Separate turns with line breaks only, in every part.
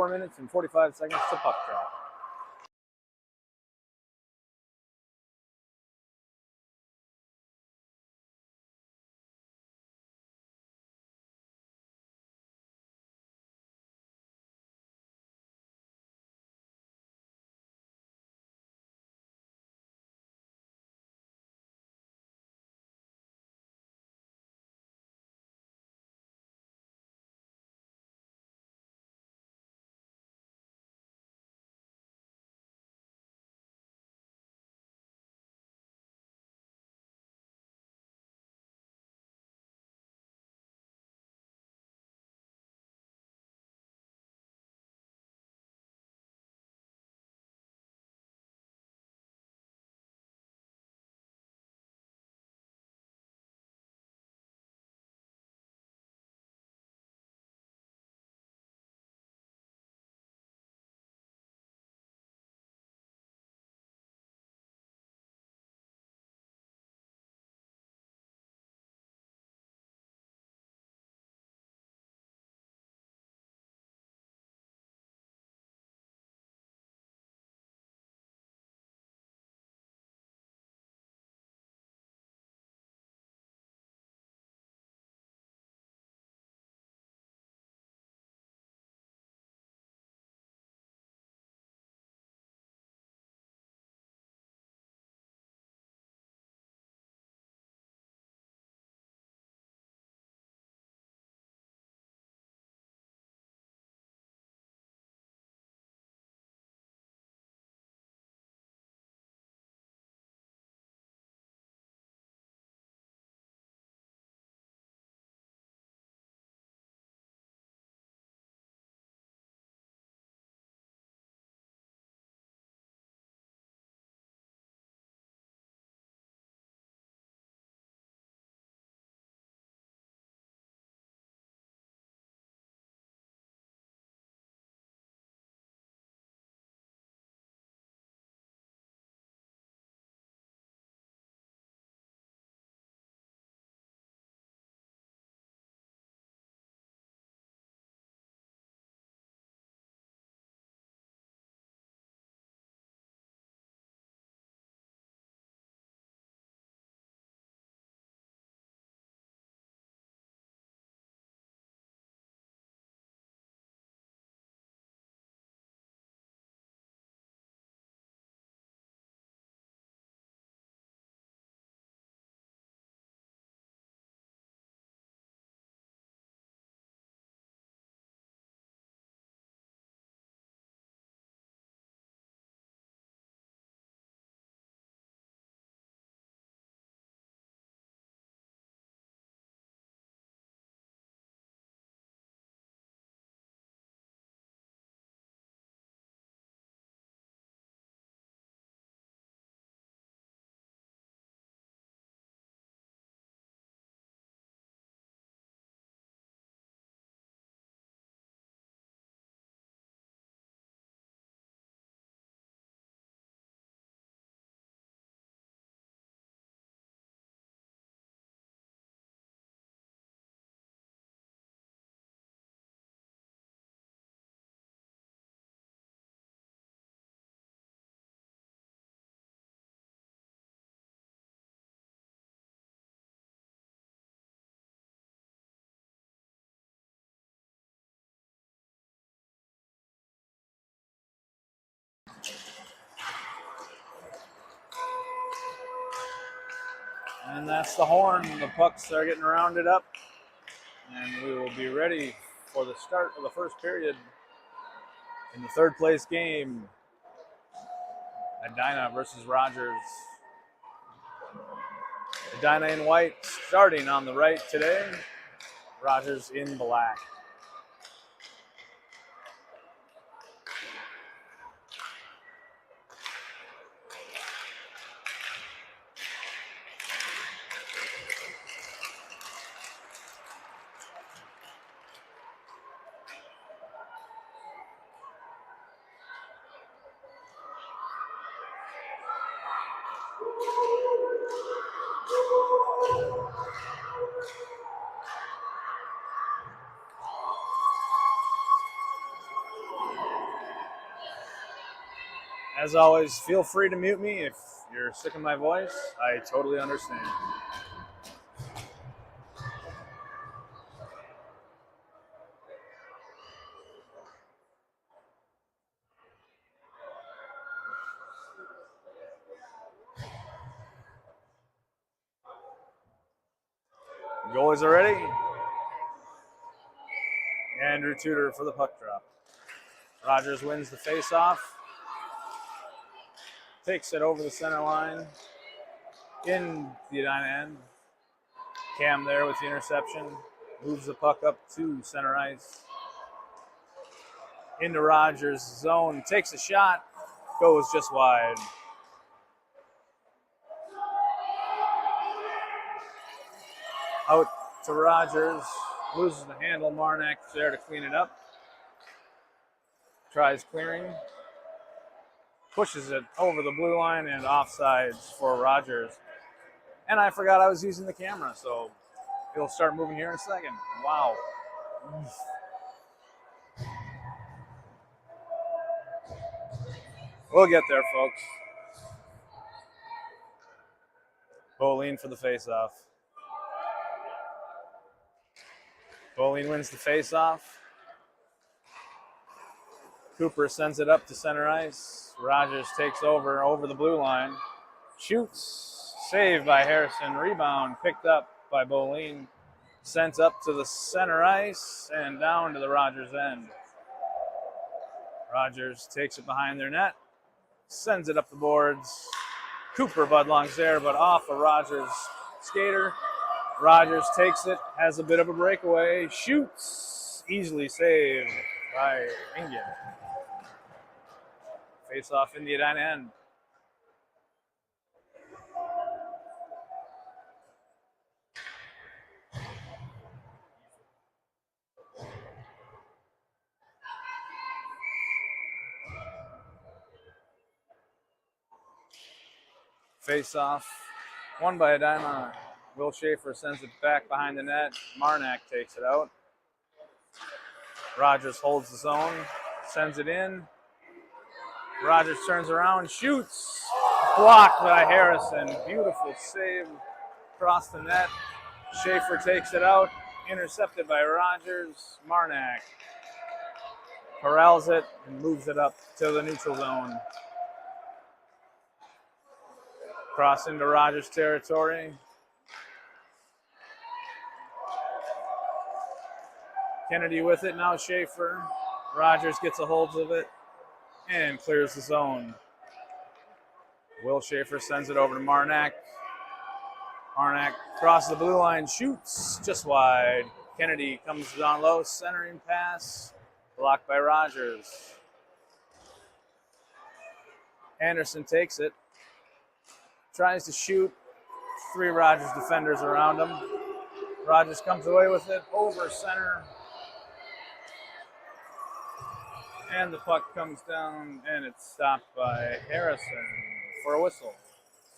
4 minutes and 45 seconds to puck drop. And that's the horn. The pucks are getting rounded up. And we will be ready for the start of the first period in the third place game. Edina versus Rogers. Edina in white starting on the right today. Rogers in black. As always, feel free to mute me if you're sick of my voice. I totally understand. Goalies are ready. Andrew Tudor for the puck drop. Rogers wins the faceoff. Takes it over the center line. In the Edina end. Cam there with the interception. Moves the puck up to center ice. Into Rogers' zone. Takes a shot. Goes just wide. Out to Rogers. Loses the handle. Marnak's there to clean it up. Tries clearing. Pushes it over the blue line and offsides for Rogers. And I forgot I was using the camera, so it'll start moving here in a second. Wow. We'll get there, folks. Boline for the faceoff. Boline wins the faceoff. Cooper sends it up to center ice. Rogers takes over the blue line. Shoots. Saved by Harrison. Rebound picked up by Boline. Sent up to the center ice and down to the Rogers end. Rogers takes it behind their net. Sends it up the boards. Cooper Budlong's there, but off of Rogers' skater. Rogers takes it, has a bit of a breakaway, shoots, easily saved by Ingen. Face off in the Edina end. Face off, won by Edina. Will Schaefer sends it back behind the net. Marnak takes it out. Rogers holds the zone, sends it in. Rogers turns around, shoots. Blocked by Harrison. Beautiful save across the net. Schaefer takes it out. Intercepted by Rogers. Marnak corrals it and moves it up to the neutral zone. Cross into Rogers territory. Kennedy with it, now Schaefer. Rogers gets a hold of it and clears the zone. Will Schaefer sends it over to Marnak. Marnak crosses the blue line, shoots just wide. Kennedy comes down low, centering pass, blocked by Rogers. Anderson takes it, tries to shoot. 3 Rogers defenders around him. Rogers comes away with it, over center. And the puck comes down, and it's stopped by Harrison for a whistle.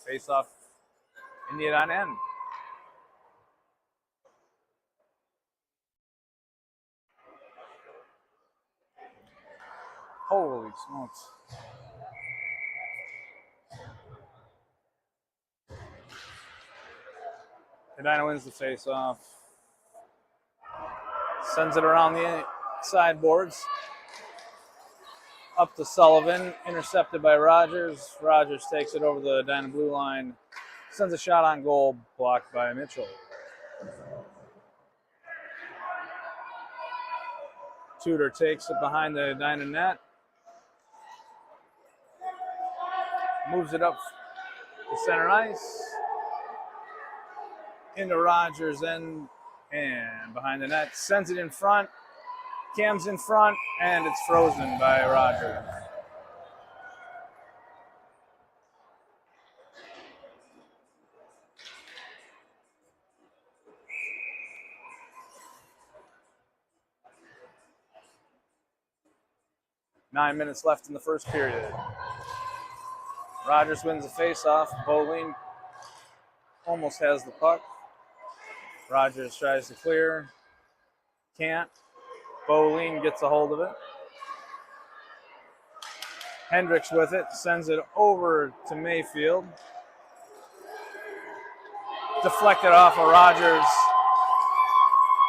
Face off in the Edina end. Holy smokes. Edina wins the face-off. Sends it around the sideboards. Up to Sullivan, intercepted by Rogers. Rogers takes it over the Edina blue line. Sends a shot on goal, blocked by Mitchell. Tudor takes it behind the Edina net. Moves it up to center ice. Into Rogers end and behind the net. Sends it in front. Cam's in front, and it's frozen by Rogers. Nine minutes left in the first period. Rogers wins the faceoff. Boline almost has the puck. Rogers tries to clear. Can't. Boline gets a hold of it. Hendricks with it, sends it over to Mayfield. Deflected off of Rogers.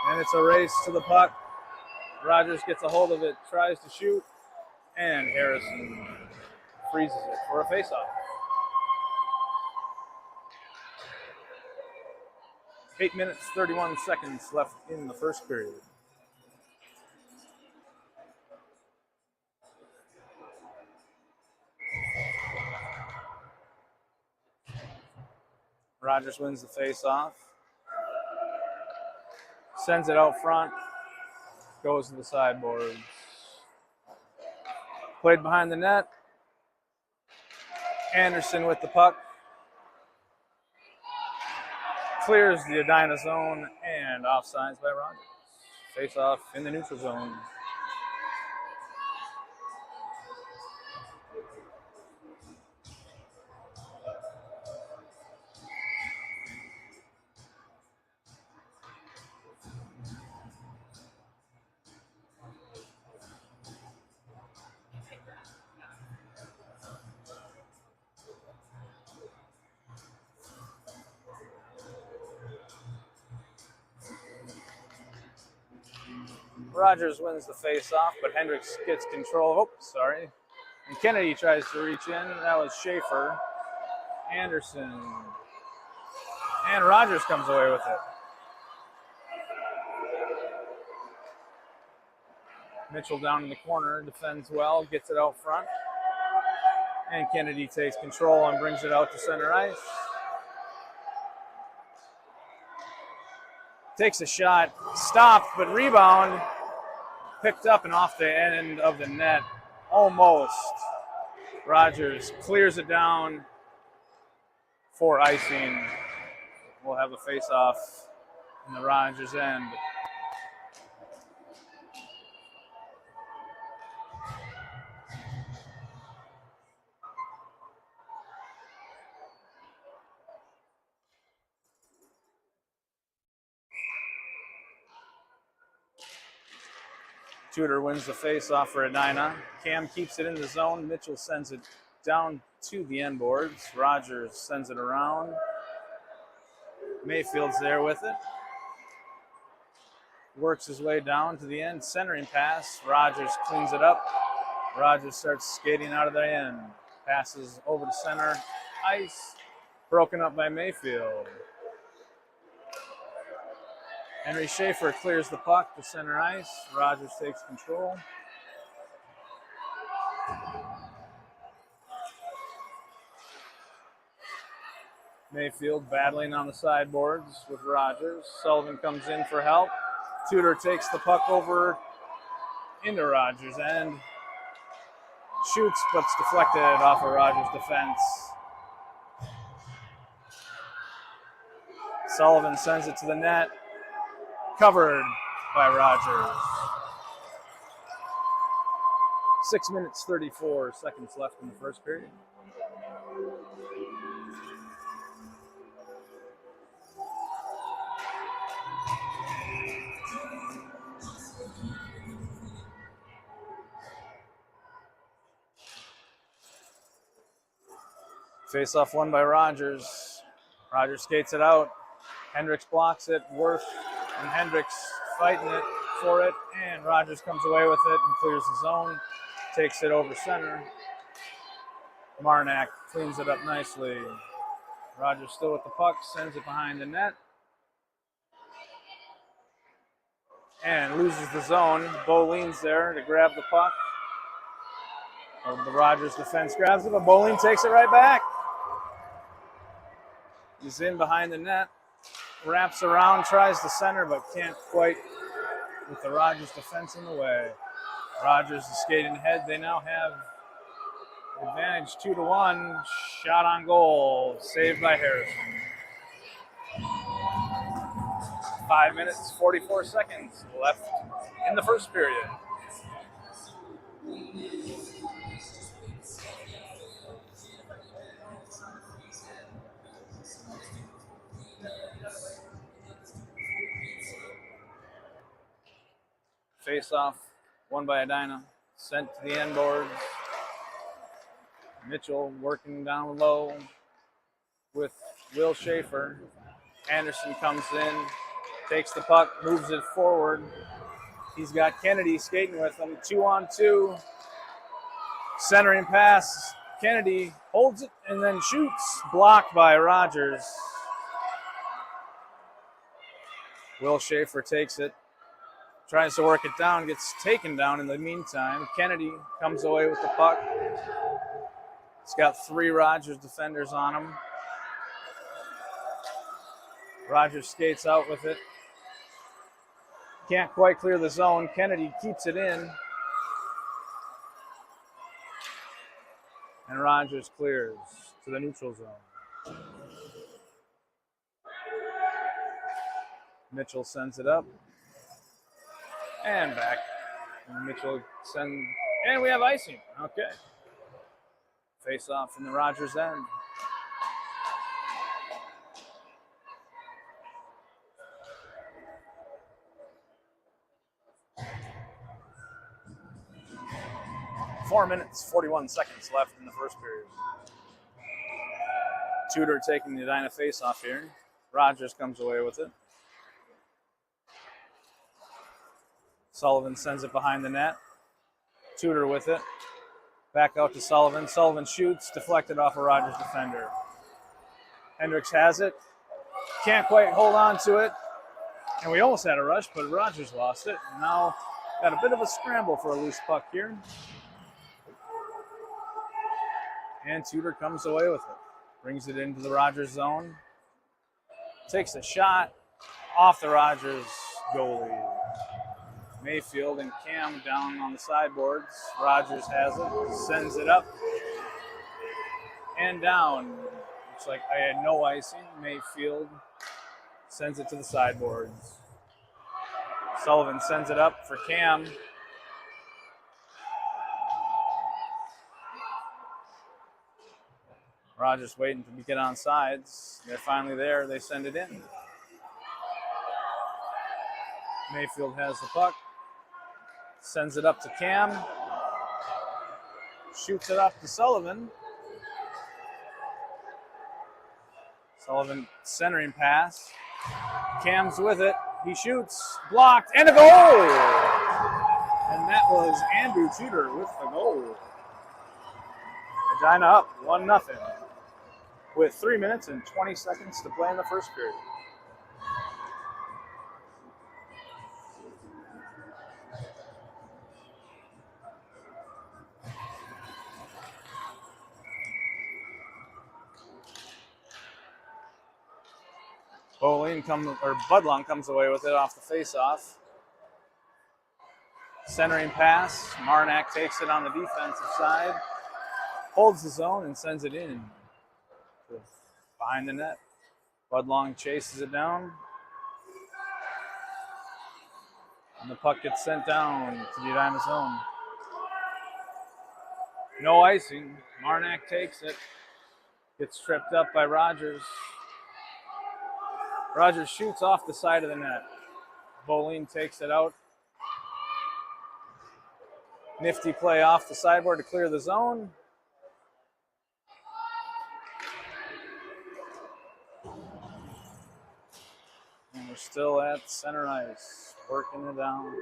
And it's a race to the puck. Rogers gets a hold of it, tries to shoot, and Harrison freezes it for a faceoff. 8 minutes, 31 seconds left in the first period. Rogers wins the faceoff. Sends it out front. Goes to the sideboards. Played behind the net. Anderson with the puck. Clears the Edina zone and offsides by Rogers. Face off in the neutral zone. Rogers wins the face-off, but Hendricks gets control. Oh, sorry. And Kennedy tries to reach in. That was Schaefer. Anderson. And Rogers comes away with it. Mitchell down in the corner, defends well, gets it out front. And Kennedy takes control and brings it out to center ice. Takes a shot, stopped, but rebound. Picked up and off the end of the net, almost. Rogers clears it down for icing. We'll have a face-off in the Rogers end. Tudor wins the face-off for Edina. Cam keeps it in the zone. Mitchell sends it down to the end boards. Rogers sends it around. Mayfield's there with it. Works his way down to the end. Centering pass. Rogers cleans it up. Rogers starts skating out of the end. Passes over to center ice. Broken up by Mayfield. Henry Schaefer clears the puck to center ice. Rogers takes control. Mayfield battling on the sideboards with Rogers. Sullivan comes in for help. Tudor takes the puck over into Rogers' end. Shoots, but it's deflected off of Rogers' defense. Sullivan sends it to the net. Covered by Rogers. 6 minutes, 34 seconds left in the first period. Face-off won by Rogers. Rogers skates it out. Hendricks blocks it. Worth and Hendricks fighting it for it. And Rogers comes away with it and clears the zone. Takes it over center. Marnak cleans it up nicely. Rogers still with the puck. Sends it behind the net. And loses the zone. Boleyn's there to grab the puck. The Rogers defense grabs it, but Boleyn takes it right back. He's in behind the net. Wraps around, tries to center, but can't quite with the Rogers defense in the way. Rogers is skating ahead. They now have advantage 2-1. Shot on goal. Saved by Harrison. 5 minutes, 44 seconds left in the first period. Face-off, won by Edina. Sent to the end boards. Mitchell working down low with Will Schaefer. Anderson comes in, takes the puck, moves it forward. He's got Kennedy skating with him. 2-on-2. Centering pass. Kennedy holds it and then shoots. Blocked by Rogers. Will Schaefer takes it. Tries to work it down, gets taken down in the meantime. Kennedy comes away with the puck. He's got 3 Rogers defenders on him. Rogers skates out with it. Can't quite clear the zone. Kennedy keeps it in. And Rogers clears to the neutral zone. Mitchell sends it up. And back. And Mitchell sends, and we have icing. Okay. Face off from the Rogers end. Four minutes, 41 seconds left in the first period. Tudor taking the Edina face-off here. Rogers comes away with it. Sullivan sends it behind the net. Tudor with it. Back out to Sullivan. Sullivan shoots, deflected off a Rogers defender. Hendricks has it. Can't quite hold on to it. And we almost had a rush, but Rogers lost it. And now got a bit of a scramble for a loose puck here. And Tudor comes away with it. Brings it into the Rogers zone. Takes a shot off the Rogers goalie. Mayfield and Cam down on the sideboards. Rogers has it. Sends it up. And down. Looks like I had no icing. Mayfield sends it to the sideboards. Sullivan sends it up for Cam. Rogers waiting to get on sides. They're finally there. They send it in. Mayfield has the puck. Sends it up to Cam. Shoots it up to Sullivan. Sullivan centering pass. Cam's with it. He shoots. Blocked. And a goal! And that was Andrew Tudor with the goal. Edina up 1-0. With 3 minutes and 20 seconds to play in the first period. Budlong comes away with it off the face-off. Centering pass. Marnak takes it on the defensive side. Holds the zone and sends it in. Behind the net. Budlong chases it down. And the puck gets sent down to the Edina zone. No icing. Marnak takes it. Gets tripped up by Rogers. Rogers shoots off the side of the net. Bolin takes it out. Nifty play off the sideboard to clear the zone. And we're still at center ice, working it down.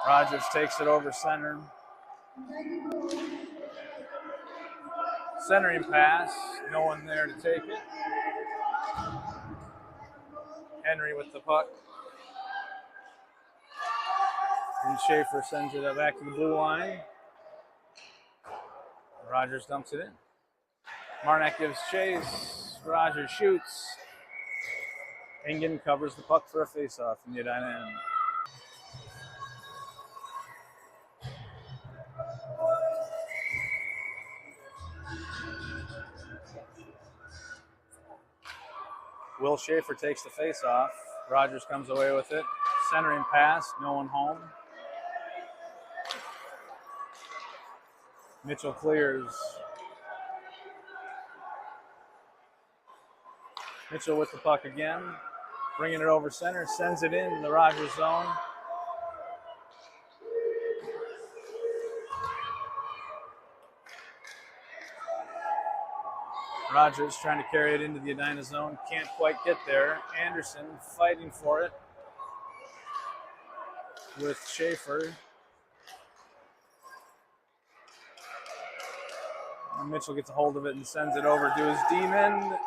Rogers takes it over center. Centering pass, no one there to take it. Henry with the puck. And Schaefer sends it back to the blue line. Rogers dumps it in. Marnak gives chase. Rogers shoots. Engen covers the puck for a face-off in the Edina end. Will Schaefer takes the face-off. Rogers comes away with it. Centering pass, no one home. Mitchell clears. Mitchell with the puck again. Bringing it over center, sends it in the Rogers zone. Rogers trying to carry it into the Edina zone. Can't quite get there. Anderson fighting for it with Schaefer. And Mitchell gets a hold of it and sends it over to his D-man,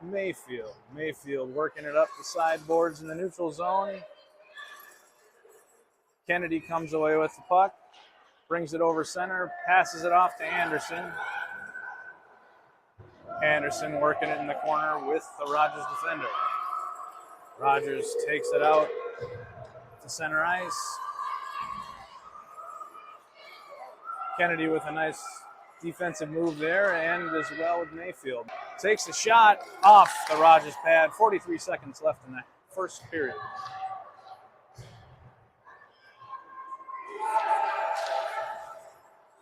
Mayfield. Mayfield working it up the sideboards in the neutral zone. Kennedy comes away with the puck, brings it over center, passes it off to Anderson. Anderson working it in the corner with the Rogers defender. Rogers takes it out to center ice. Kennedy with a nice defensive move there, and as well with Mayfield. Takes the shot off the Rogers pad. 43 seconds left in that first period.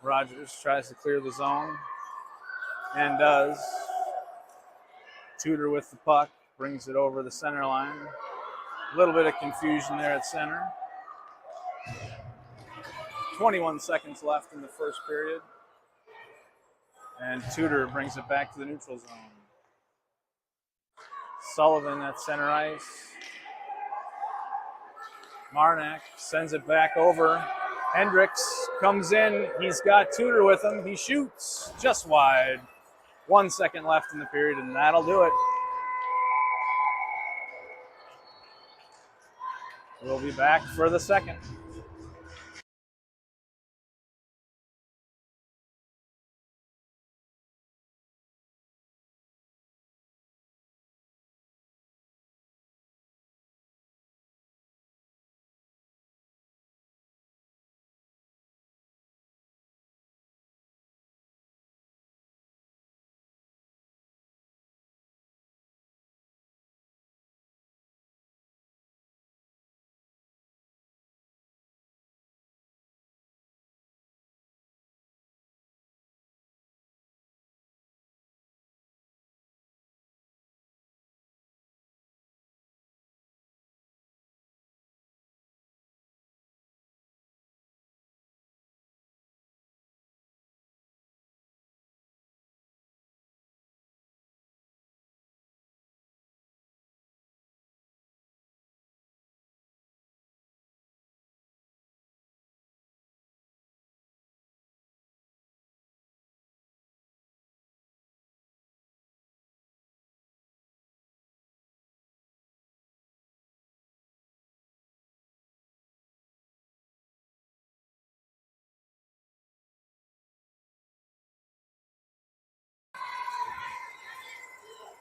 Rogers tries to clear the zone and does. Tudor with the puck, brings it over the center line. A little bit of confusion there at center. 21 seconds left in the first period. And Tudor brings it back to the neutral zone. Sullivan at center ice. Marnak sends it back over. Hendricks comes in. He's got Tudor with him. He shoots just wide. 1 second left in the period, and that'll do it. We'll be back for the second.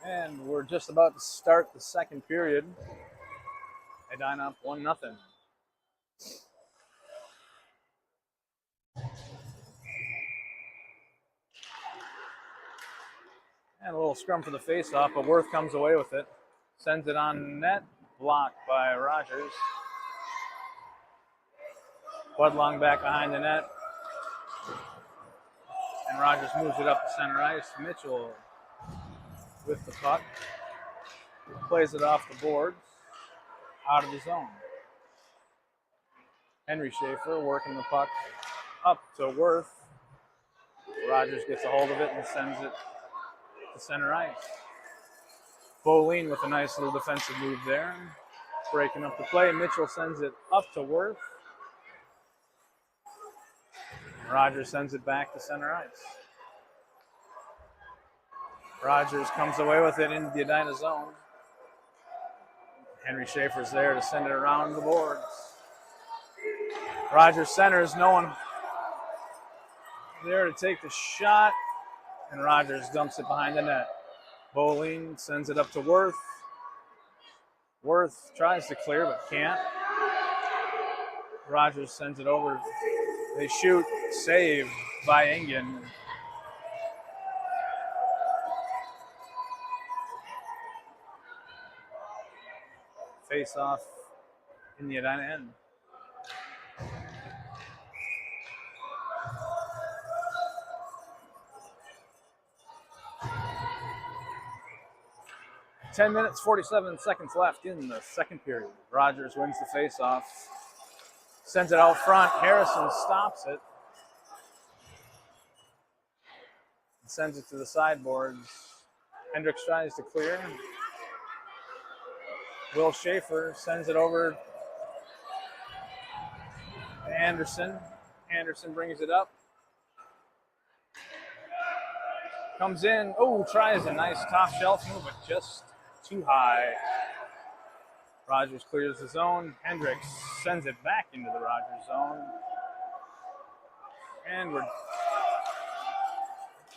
And we're just about to start the second period. Edina up 1-0. And a little scrum for the face-off, but Worth comes away with it. Sends it on net, blocked by Rogers. Budlong back behind the net. And Rogers moves it up the center ice. Mitchell with the puck. Plays it off the boards. Out of the zone. Henry Schaefer working the puck up to Worth. Rogers gets a hold of it and sends it to center ice. Boline with a nice little defensive move there. Breaking up the play. Mitchell sends it up to Worth. Rogers sends it back to center ice. Rogers comes away with it into the Edina zone. Henry Schaefer's there to send it around the boards. Rogers centers, no one there to take the shot, and Rogers dumps it behind the net. Boline sends it up to Worth. Worth tries to clear but can't. Rogers sends it over. They shoot, save by Engen. Face off in the Edina end. Ten minutes, 47 seconds left in the second period. Rogers wins the face-off. Sends it out front. Harrison stops it. Sends it to the sideboards. Hendricks tries to clear. Will Schaefer sends it over to Anderson. Anderson brings it up. Comes in. Oh, tries a nice top shelf move, but just too high. Rogers clears the zone. Hendricks sends it back into the Rogers zone. And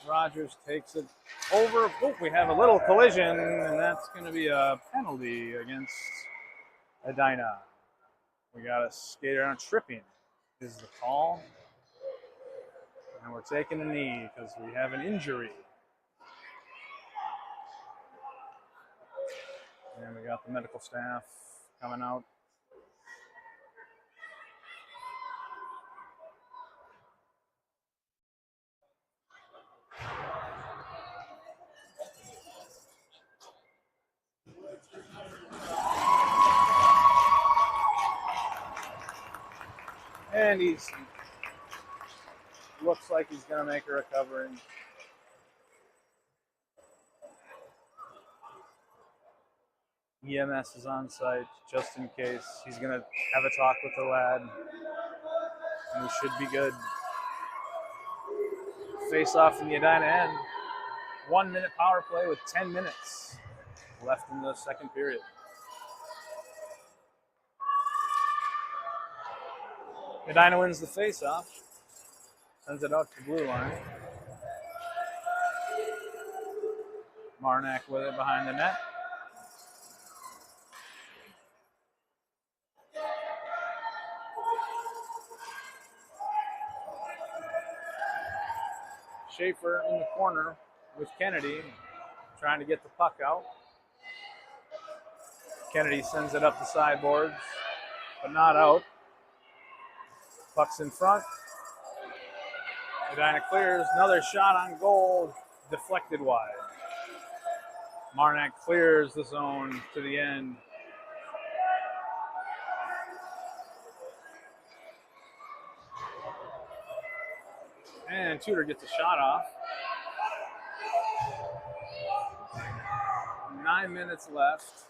Rogers takes it over. Oh, we have a little collision, and that's going to be a penalty against Edina. We got a skater on tripping is the call. And we're taking a knee because we have an injury. And we got the medical staff coming out. And looks like he's going to make a recovery. EMS is on site just in case. He's going to have a talk with the lad. And we should be good. Face off in the Edina end. 1 minute power play with 10 minutes left in the second period. Edina wins the face-off. Sends it out to the blue line. Marnak with it behind the net. Schaefer in the corner with Kennedy, trying to get the puck out. Kennedy sends it up the sideboards, but not out. Puck's in front. Edina clears. Another shot on goal, deflected wide. Marnak clears the zone to the end. And Tudor gets a shot off. 9 minutes left.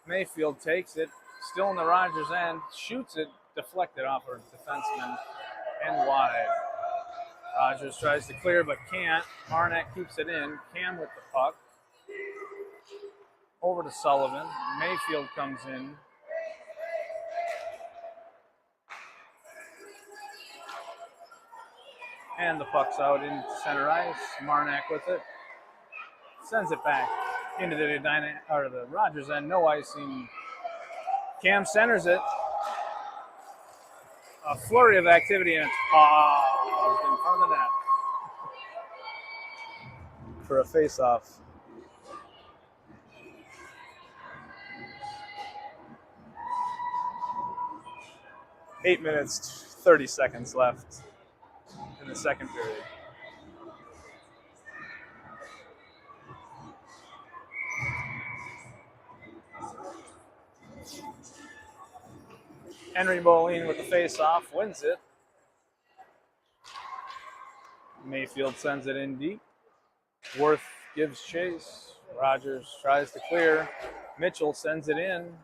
Mayfield takes it, still in the Rogers end, shoots it, deflected off our defenseman and wide. Rogers tries to clear but can't. Marnak keeps it in. Cam with the puck. Over to Sullivan. Mayfield comes in. And the puck's out into center ice. Marnak with it. Sends it back into the Rogers end. No icing. Cam centers it. A flurry of activity, and it's paused in front of the net for a face-off. Eight minutes, 30 seconds left in the second period. Henry Moline with the face-off, wins it. Mayfield sends it in deep. Worth gives chase. Rogers tries to clear. Mitchell sends it in.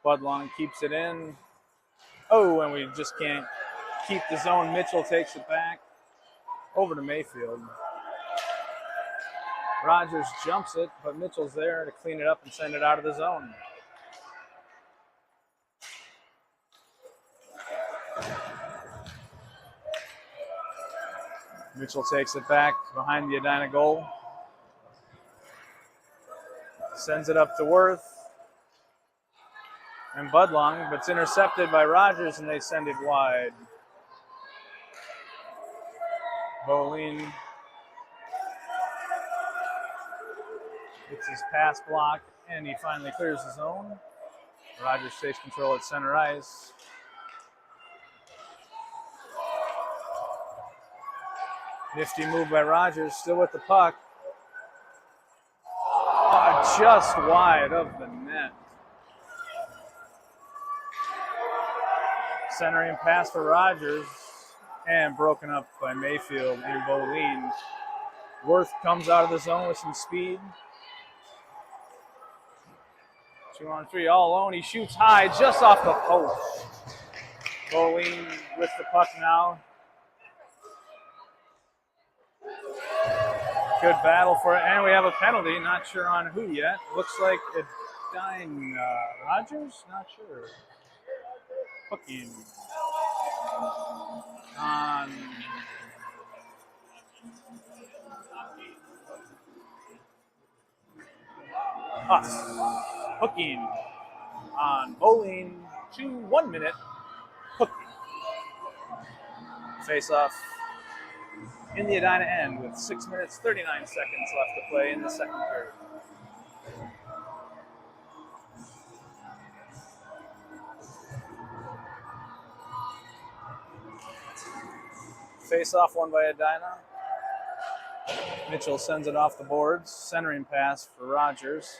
Budlong keeps it in. Oh, and we just can't keep the zone. Mitchell takes it back over to Mayfield. Rogers jumps it, but Mitchell's there to clean it up and send it out of the zone. Mitchell takes it back behind the Edina goal. Sends it up to Worth. And Budlong, but it's intercepted by Rogers, and they send it wide. Moline gets his pass block, and he finally clears the zone. Rogers takes control at center ice. Nifty move by Rogers, still with the puck. Oh, just wide of the net. Centering pass for Rogers and broken up by Mayfield and Boleen. Worth comes out of the zone with some speed. 2-on-3 all alone. He shoots high just off the post. Boleen with the puck now. Good battle for it. And we have a penalty. Not sure on who yet. Looks like it's dying Rogers? Not sure. Hooking on us. Hooking on Boleen to 1 minute. Hooking. Face off in the Edina end with 6 minutes, 39 seconds left to play in the second period. Face off won by Edina. Mitchell sends it off the boards. Centering pass for Rogers.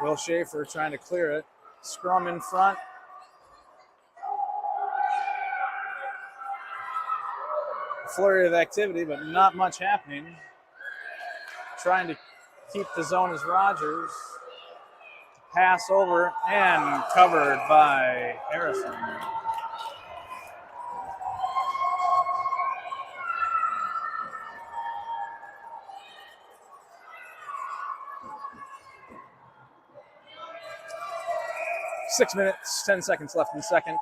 Will Schaefer trying to clear it. Scrum in front. Flurry of activity, but not much happening. Trying to keep the zone as Rogers. Pass over and covered by Harrison. Six minutes, 10 seconds left in the second.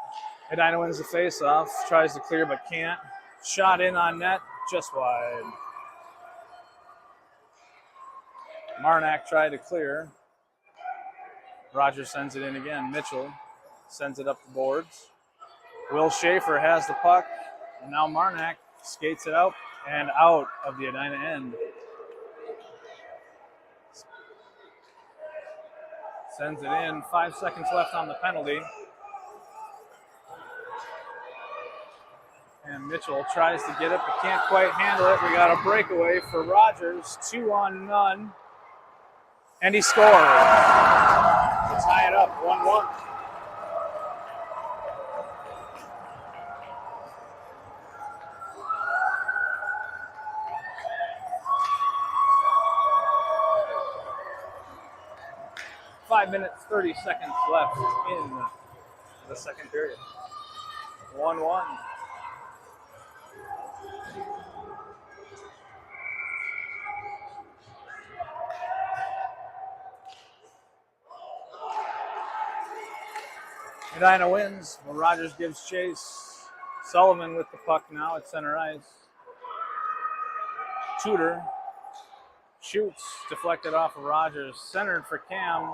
Edina wins the face-off, tries to clear but can't. Shot in on net, just wide. Marnak tried to clear. Rogers sends it in again. Mitchell sends it up the boards. Will Schaefer has the puck, and now Marnak skates it out and out of the Edina end. Sends it in, 5 seconds left on the penalty. And Mitchell tries to get it, but can't quite handle it. We got a breakaway for Rogers, 2-on-0. And he scores to tie it up, 1-1. Five minutes, 30 seconds left in the second period. 1-1. Edina wins. Well, Rogers gives chase. Sullivan with the puck now at center ice. Tudor shoots, deflected off of Rogers. Centered for Cam.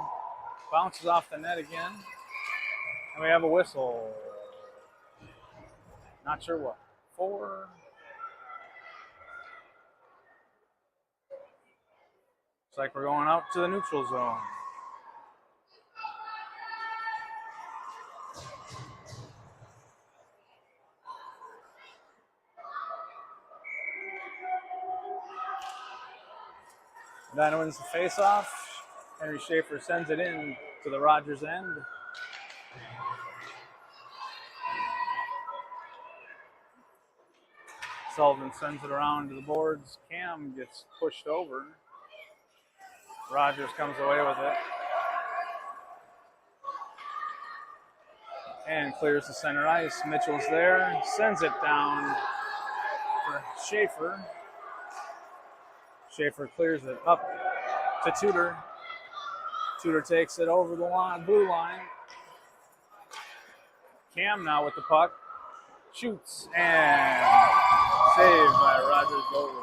Bounces off the net again. And we have a whistle. Not sure what. 4. Looks like we're going out to the neutral zone. Edina wins the face-off. Henry Schaefer sends it in to the Rogers end. Sullivan sends it around to the boards. Cam gets pushed over. Rogers comes away with it. And clears the center ice. Mitchell's there. Sends it down for Schaefer. Schaefer clears it up to Tudor. Tudor takes it over the line, blue line. Cam now with the puck. Shoots and saved by Rogers Bowler.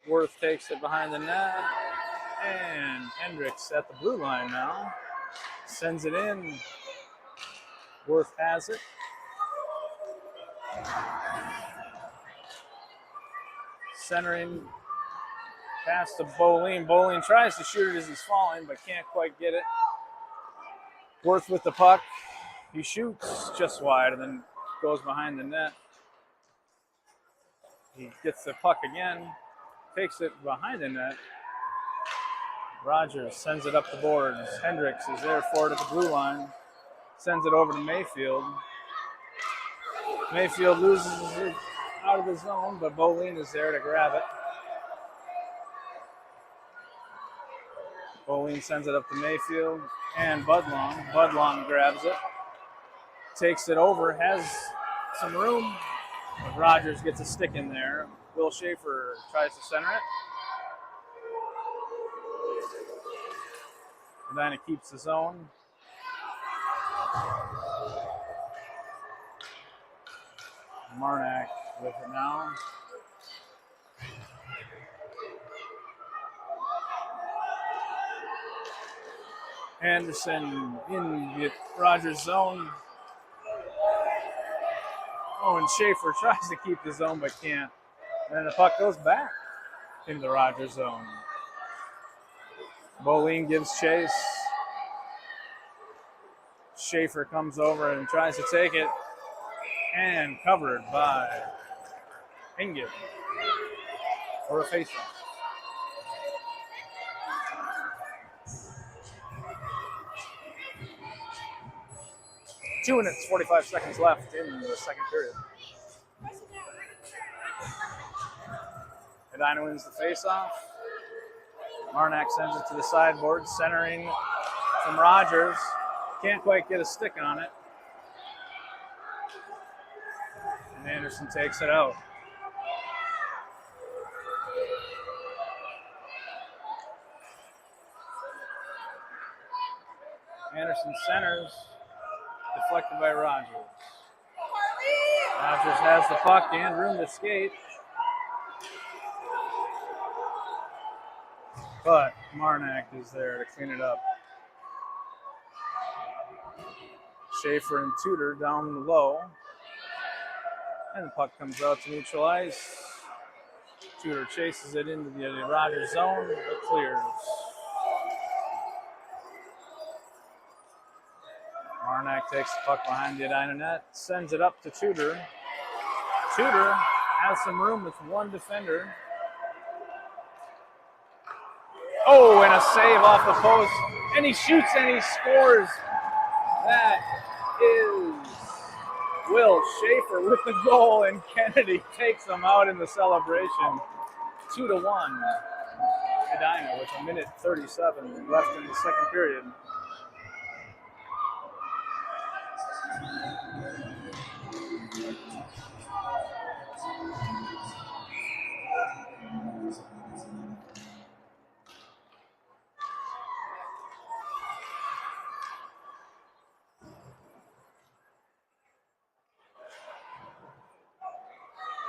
Worth takes it behind the net. And Hendricks at the blue line now. Sends it in. Worth has it. Centering Pass to Boline. Boline tries to shoot it as he's falling, but can't quite get it. Worth with the puck. He shoots just wide and then goes behind the net. He gets the puck again, takes it behind the net. Rogers sends it up the boards. Hendricks is there for it at the blue line. Sends it over to Mayfield. Mayfield loses it out of the zone, but Boline is there to grab it. Boline sends it up to Mayfield and Budlong. Budlong grabs it, takes it over, has some room. But Rogers gets a stick in there. Will Schaefer tries to center it. Medina keeps the zone. Marnak with it now. Anderson in the Rogers zone. Oh, and Schaefer tries to keep the zone but can't. And then the puck goes back into the Rogers zone. Boline gives chase. Schaefer comes over and tries to take it. And covered by Ingen for a faceoff. 2 minutes, 45 seconds left in the second period. Medina wins the faceoff. Marnak sends it to the sideboard, centering from Rogers. Can't quite get a stick on it. And Anderson takes it out. Anderson centers, deflected by Rogers. Rogers has the puck and room to skate. But Marnak is there to clean it up. Schaefer and Tudor down low. And the puck comes out to neutral ice. Tudor chases it into the Rogers zone, but clears. Marnak takes the puck behind the Edina net, sends it up to Tudor. Tudor has some room with one defender. Oh, and a save off the post. And he shoots and he scores. That is Will Schaefer with the goal, and Kennedy takes them out in the celebration. 2-1. Edina with 1:37 left in the second period.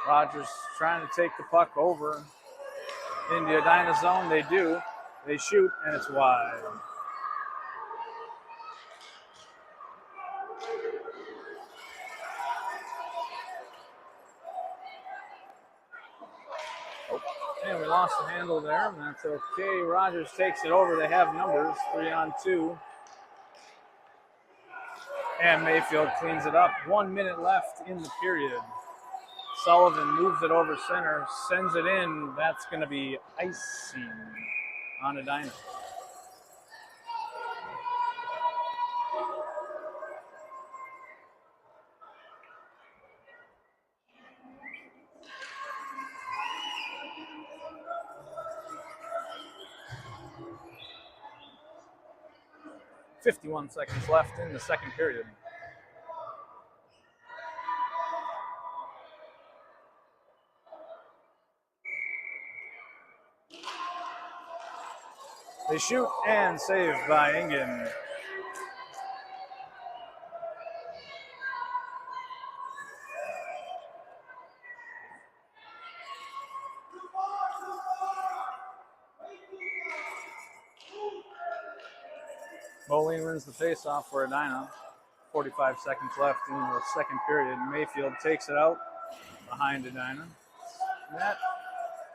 Rogers trying to take the puck over into Edina zone. They do. They shoot, and it's wide. Oh, and we lost the handle there, and that's okay. Rogers takes it over. They have numbers, 3-on-2. And Mayfield cleans it up. 1 minute left in the period. Sullivan moves it over center, sends it in. That's going to be icing on Edina. .51 seconds left in the second period. They shoot and saved by Ingen. Boline wins the faceoff for Edina. 45 seconds left in the second period. Mayfield takes it out behind Edina.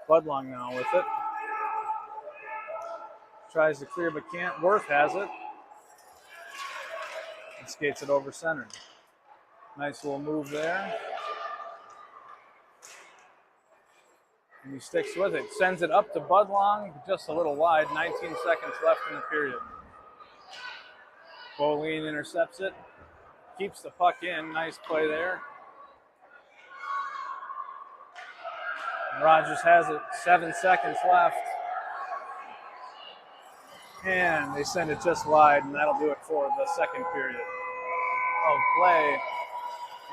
Budlong now with it. tries to clear but can't. Worth has it. And skates it over center. Nice little move there. And he sticks with it. Sends it up to Budlong, just a little wide. 19 seconds left in the period. Boline intercepts it. Keeps the puck in. Nice play there. And Rogers has it. 7 seconds left. And they send it just wide, and that'll do it for the second period of play.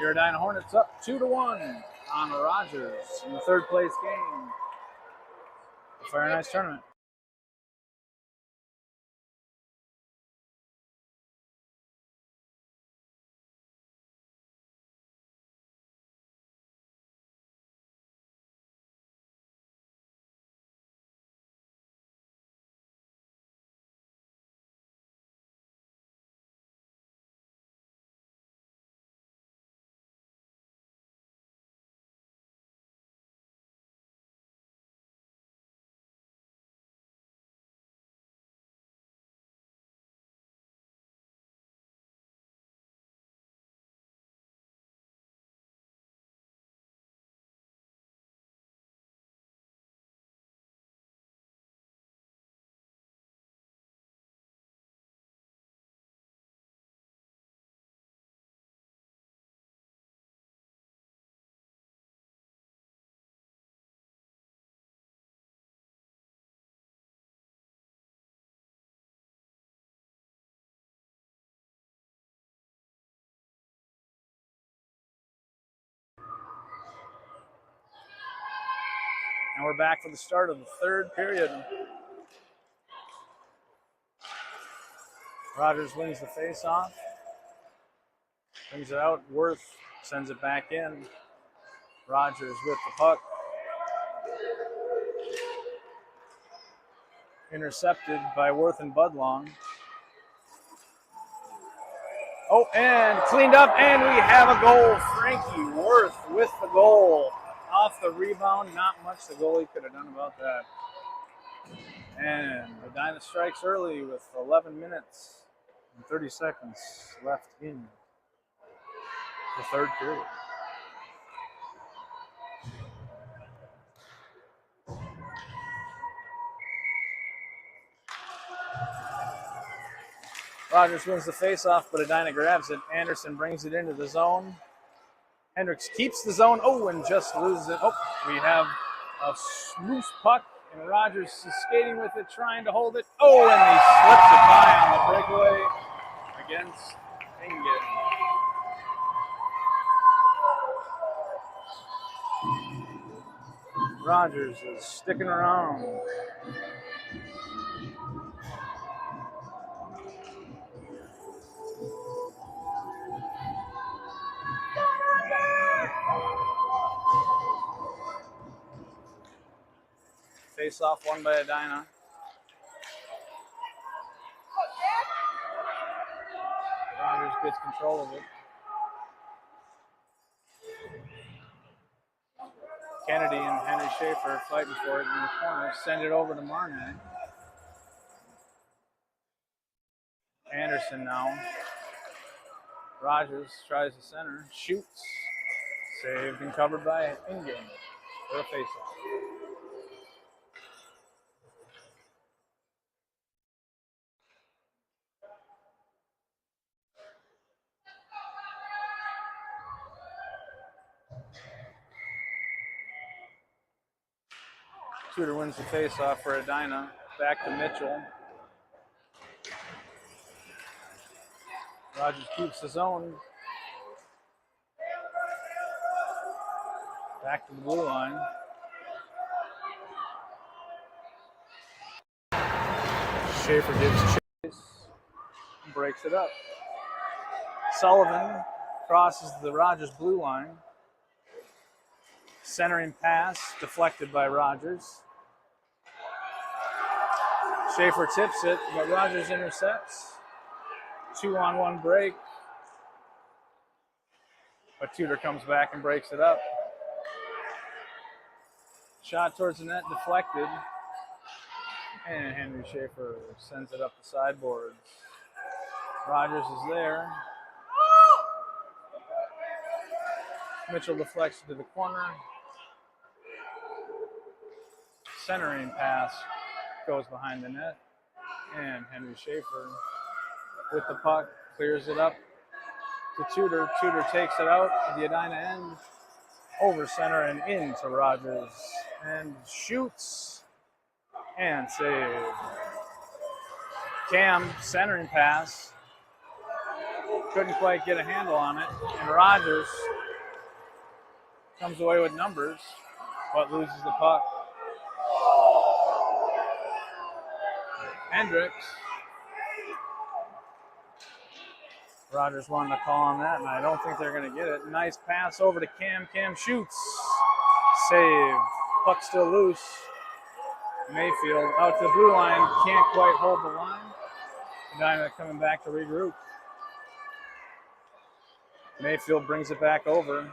Iredina Hornets up 2-1 on Rogers in the third place game. The Fire and Ice tournament. And we're back for the start of the third period. Rogers wins the face-off. Brings it out. Worth sends it back in. Rogers with the puck. Intercepted by Worth and Budlong. Oh, and cleaned up, and we have a goal. Frankie Worth with the goal. Off the rebound, not much the goalie could have done about that. And Medina strikes early with 11 minutes and 30 seconds left in the third period. Rogers wins the faceoff, but Edina grabs it. Anderson brings it into the zone. Hendricks keeps the zone. Oh, and just loses it. Oh, we have a loose puck, and Rogers is skating with it, trying to hold it. Oh, and he slips it by on the breakaway against Ingen. Rogers is sticking around. Face off won by Edina. Rogers gets control of it. Kennedy and Henry Schaefer fighting for it in the corner. Send it over to Marnak. Anderson now. Rogers tries the center. Shoots. Saved and covered by Ingen for a face-off. Tudor wins the face-off for Edina. Back to Mitchell. Rogers keeps his own. Back to the blue line. Schaefer gives chase. Breaks it up. Sullivan crosses the Rogers blue line. Centering pass deflected by Rogers. Schaefer tips it, but Rogers intercepts. 2-on-1 break. But Tudor comes back and breaks it up. Shot towards the net deflected. And Henry Schaefer sends it up the sideboards. Rogers is there. Mitchell deflects to the corner. Centering pass goes behind the net. And Henry Schaefer with the puck clears it up to Tudor. Tudor takes it out at the Edina end. Over center and into Rogers. And shoots. And save. Cam centering pass. Couldn't quite get a handle on it. And Rogers comes away with numbers, but loses the puck. Hendricks. Rogers wanted to call on that, and I don't think they're going to get it. Nice pass over to Cam. Cam shoots. Save. Puck still loose. Mayfield out to the blue line. Can't quite hold the line. Edina coming back to regroup. Mayfield brings it back over.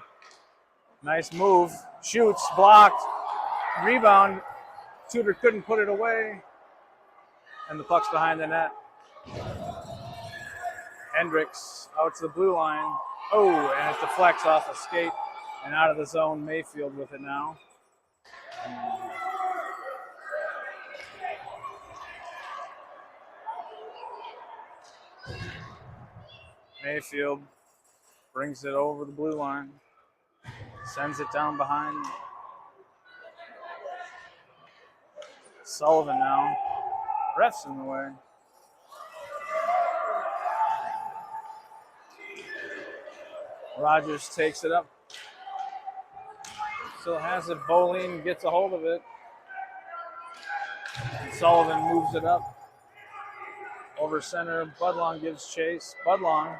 Nice move. Shoots. Blocked. Rebound. Tudor couldn't put it away. And the puck's behind the net. Hendricks out to the blue line. Oh, and it deflects off a skate and out of the zone. Mayfield with it now. Mayfield brings it over the blue line. Sends it down behind. Sullivan now. Ref's in the way. Rogers takes it up. Still has it. Bolin gets a hold of it. And Sullivan moves it up. Over center. Budlong gives chase. Budlong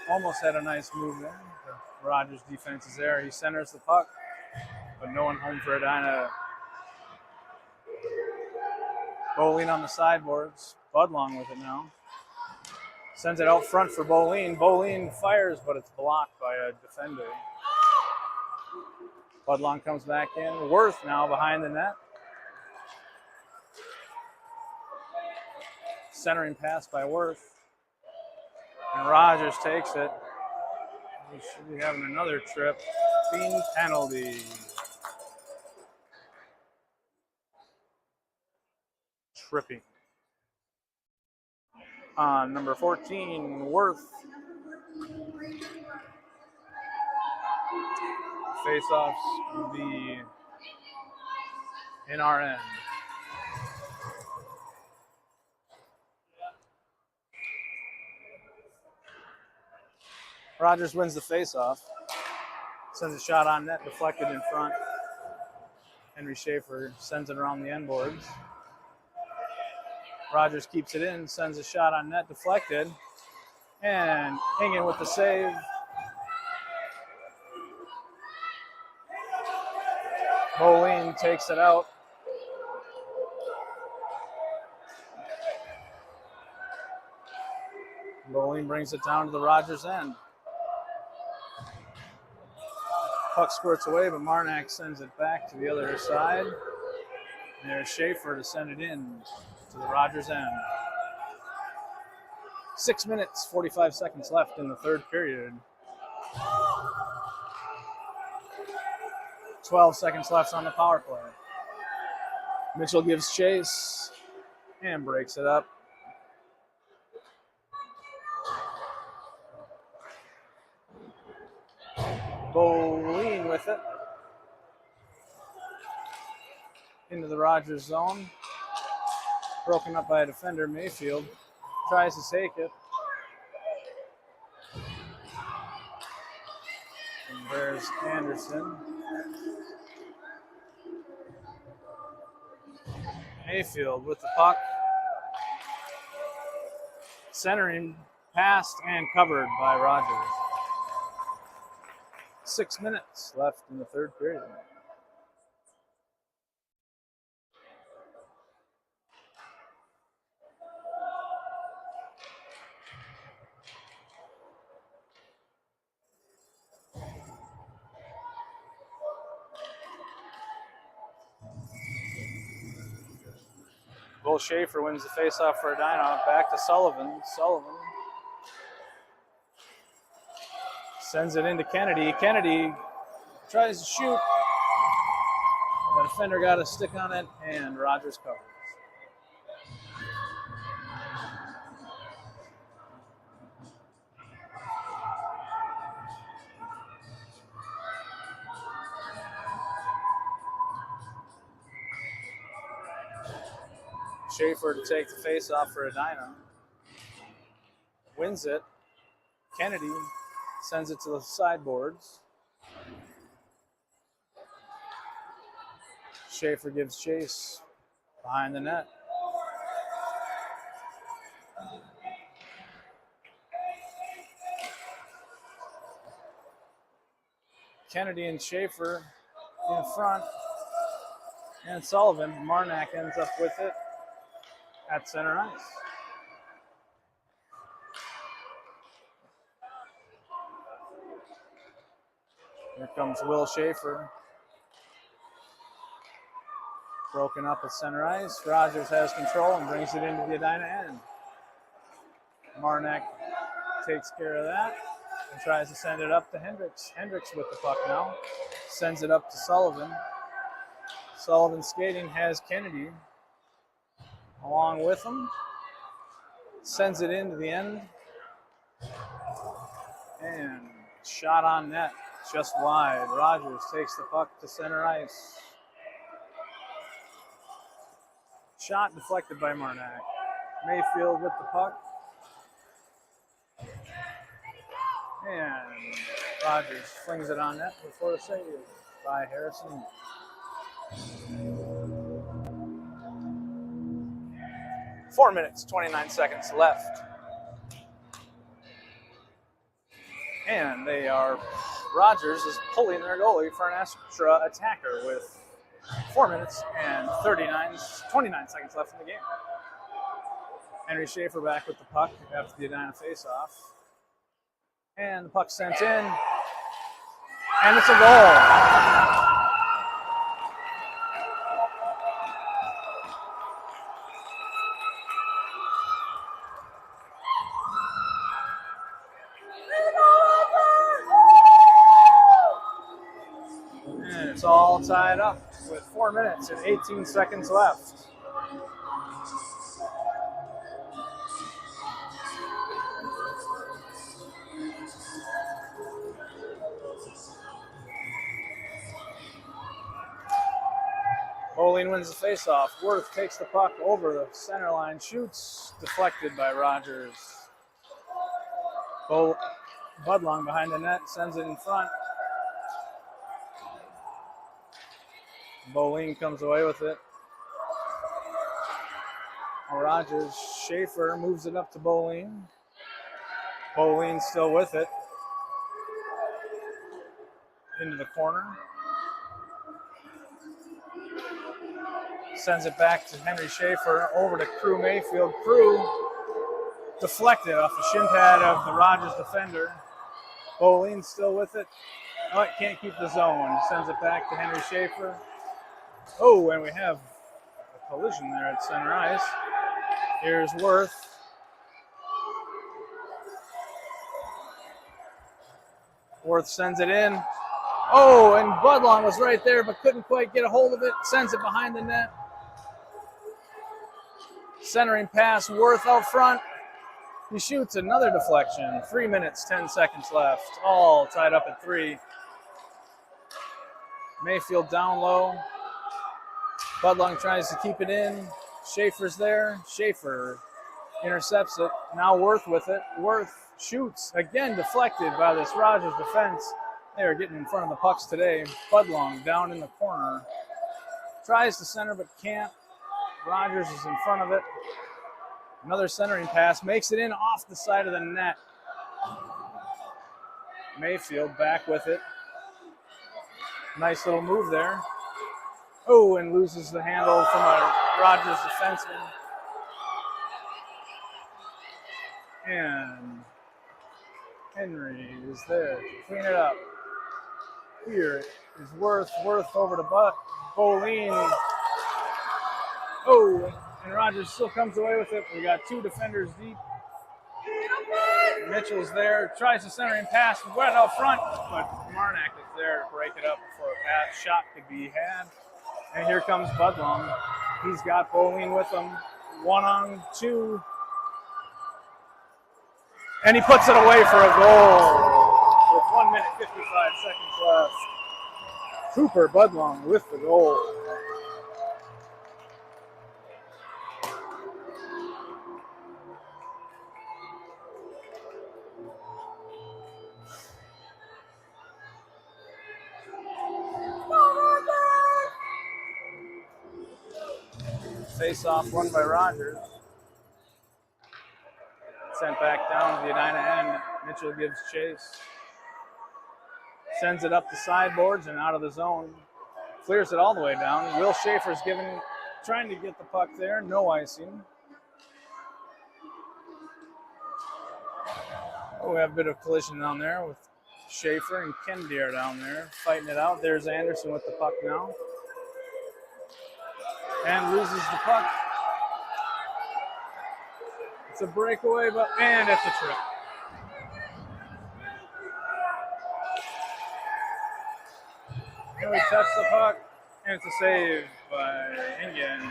almost had a nice move there. Rogers' defense is there. He centers the puck, but no one home for Edina. Bolin on the sideboards. Budlong with it now. Sends it out front for Bolin. Bolin fires, but it's blocked by a defender. Budlong comes back in. Worth now behind the net. Centering pass by Worth. And Rogers takes it. We should be having another trip. Team penalty. Tripping. On number 14, Worth. Face-offs will be in our end. Rogers wins the face-off. Sends a shot on net, deflected in front. Henry Schaefer sends it around the end boards. Rogers keeps it in, sends a shot on net, deflected. And Ingen with the save. Bolin takes it out. Bolin brings it down to the Rogers end. Puck squirts away, but Marnak sends it back to the other side. And there's Schaefer to send it in to the Rogers end. 6 minutes, 45 seconds left in the third period. 12 seconds left on the power play. Mitchell gives chase and breaks it up. Bolin with it. Into the Rogers zone. Broken up by a defender, Mayfield. Tries to take it. And there's Anderson. Mayfield with the puck. Centering, passed and covered by Rogers. 6 minutes left in the third period. Will Schaefer wins the faceoff for Edina. Back to Sullivan. Sullivan sends it into Kennedy. Kennedy tries to shoot. The defender got a stick on it, and Rogers covers. Schaefer to take the face-off for Edina. Wins it. Kennedy sends it to the sideboards. Schaefer gives chase behind the net. Kennedy and Schaefer in front. And Sullivan. Marnak ends up with it at center ice. Here comes Will Schaefer. Broken up at center ice. Rogers has control and brings it into the Edina end. Marnak takes care of that and tries to send it up to Hendricks. Hendricks with the puck now. Sends it up to Sullivan. Sullivan skating has Kennedy along with him. Sends it into the end. And shot on net, just wide. Rogers takes the puck to center ice. Shot deflected by Marnak. Mayfield with the puck. And Rogers flings it on net before a save by Harrison. Four minutes, 29 seconds left. And Rogers is pulling their goalie for an extra attacker with 4 minutes and 29 seconds left in the game. Henry Schaefer back with the puck after the Edina faceoff. And the puck sent in. And it's a goal. And it's all tied up with 4 minutes and 18 seconds left. Bowling wins the faceoff. Worth takes the puck over the center line, shoots, deflected by Rogers. Budlong behind the net, sends it in front. Boline comes away with it. Rogers, Schaefer moves it up to Boline. Boline still with it. Into the corner. Sends it back to Henry Schaefer, over to Crew Mayfield. Crew deflected off the shin pad of the Rogers defender. Boline still with it. Oh, it can't keep the zone. Sends it back to Henry Schaefer. Oh, and we have a collision there at center ice. Here's Worth. Worth sends it in. Oh, and Budlong was right there but couldn't quite get a hold of it. Sends it behind the net. Centering pass, Worth out front. He shoots another deflection. 3 minutes, 10 seconds left. All tied up at 3. Mayfield down low. Budlong tries to keep it in. Schaefer's there. Schaefer intercepts it. Now Worth with it. Worth shoots. Again deflected by this Rogers defense. They are getting in front of the pucks today. Budlong down in the corner. Tries to center but can't. Rogers is in front of it. Another centering pass. Makes it in off the side of the net. Mayfield back with it. Nice little move there. Oh, and loses the handle from a Rogers defenseman. And Henry is there to clean it up. Here is Worth. Worth over to Boline. Oh, And Rogers still comes away with it. We got 2 defenders deep. Mitchell's there, tries to center and pass right out front, but Marnak is there to break it up before a pass shot could be had. And here comes Budlong. He's got Boline with him. 1-on-2. And he puts it away for a goal with 1 minute 55 seconds left. Cooper Budlong with the goal. Face-off won by Rogers. Sent back down to the Edina end. Mitchell gives chase. Sends it up the sideboards and out of the zone. Clears it all the way down. Will Schaefer's trying to get the puck there. No icing. Oh, we have a bit of collision down there with Schaefer and Kennedy are down there fighting it out. There's Anderson with the puck now. And loses the puck. It's a breakaway, and it's a trip. And we touch the puck, and it's a save by Ingen.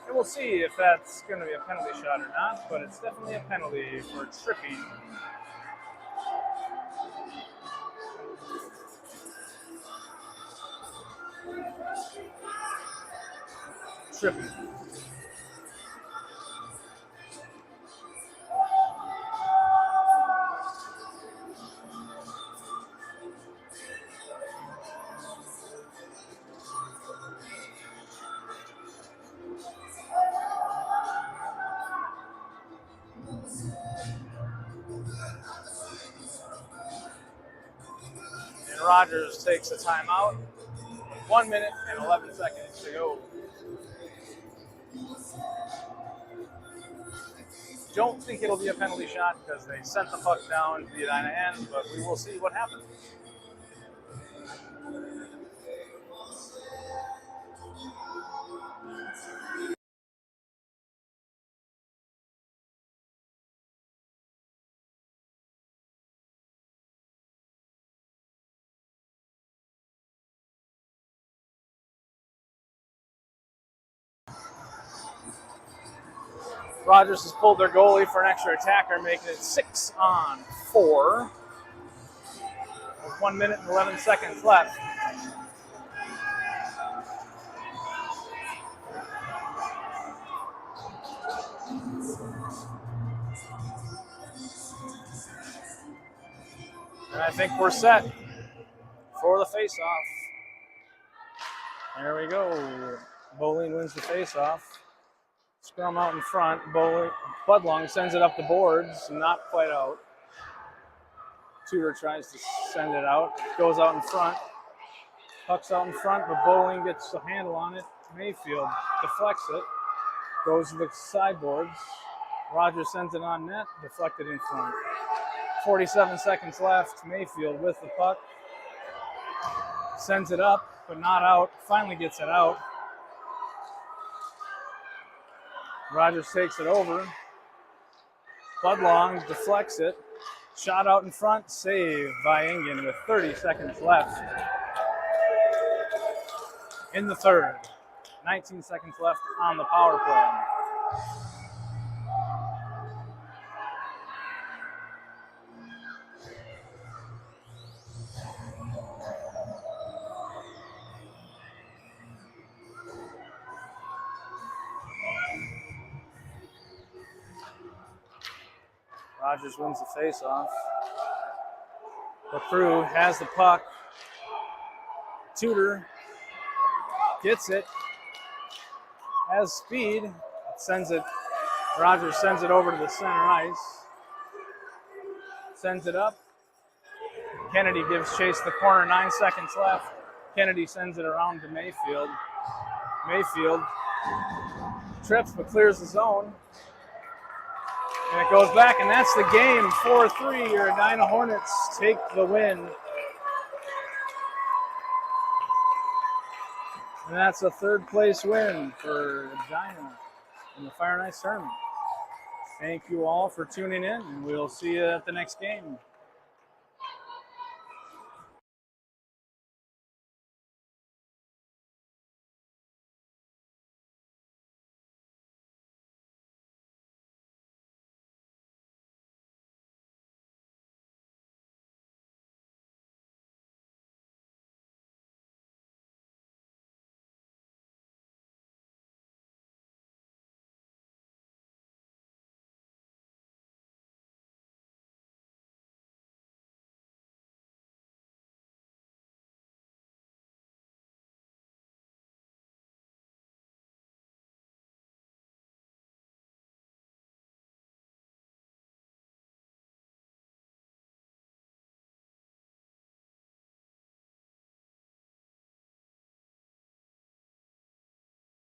And we'll see if that's going to be a penalty shot or not, but it's definitely a penalty for tripping. Tripping. And Rogers takes a timeout. 1 minute and 11 seconds to go. Don't think it'll be a penalty shot because they sent the puck down to the Edina end, but we will see what happens. Rogers has pulled their goalie for an extra attacker, making it 6-on-4 with 1 minute and 11 seconds left. And I think we're set for the face-off. There we go. Boline wins the face-off. Scrum out in front. Budlong sends it up the boards, not quite out. Tudor tries to send it out. Goes out in front. Puck's out in front, but Boline gets the handle on it. Mayfield deflects it. Goes to the sideboards. Rogers sends it on net. Deflected in front. 47 seconds left. Mayfield with the puck. Sends it up, but not out. Finally gets it out. Rogers takes it over. Budlong deflects it. Shot out in front. Save by Ingen with 30 seconds left in the third. 19 seconds left on the power play. Rogers wins the face-off. LaCroix has the puck. Tudor gets it. Has speed. Sends it. Rogers sends it over to the center ice. Sends it up. Kennedy gives chase the corner. 9 seconds left. Kennedy sends it around to Mayfield. Mayfield trips but clears the zone. And it goes back, and that's the game. 4-3. Your Edina Hornets take the win. And that's a third place win for Edina in the Fire and Ice tournament. Thank you all for tuning in, and we'll see you at the next game.